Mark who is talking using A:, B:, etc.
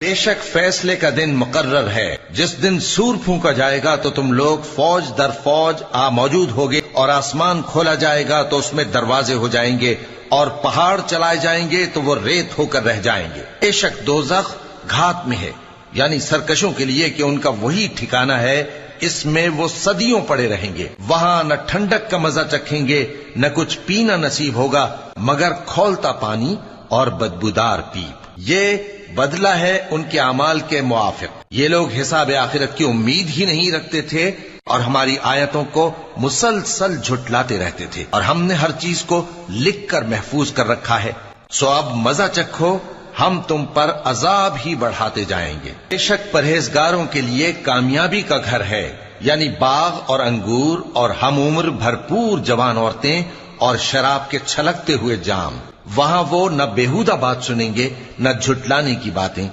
A: बेशक फैसले का दिन मुकर्रर है। जिस दिन सूर फूंका जाएगा तो तुम लोग फौज दर फौज मौजूद होगे और आसमान खोला जाएगा तो उसमें दरवाजे हो जाएंगे और पहाड़ चलाए जाएंगे तो वो रेत होकर रह जाएंगे। बेशक दोज़ख घात में है, यानी सरकशों के लिए कि उनका वही ठिकाना है, इसमें वो सदियों पड़े रहेंगे। वहां न ठंडक का मजा चखेंगे न कुछ पीना नसीब होगा मगर खौलता पानी और बदबूदार पीप। ये बदला है उनके अमाल के मुआफिक। ये लोग हिसाब आखिरत की उम्मीद ही नहीं रखते थे और हमारी आयतों को मुसलसल झुटलाते रहते थे और हमने हर चीज को लिख कर महफूज कर रखा है। सो अब मजा चखो, हम तुम पर अजाब ही बढ़ाते जाएंगे। बेशक परहेजगारों के लिए कामयाबी का घर है, यानी बाग और अंगूर और हम उम्र भरपूर जवान औरतें और शराब के छलकते हुए जाम। वहां वो न बेहुदा बात सुनेंगे न झुटलाने की बातें।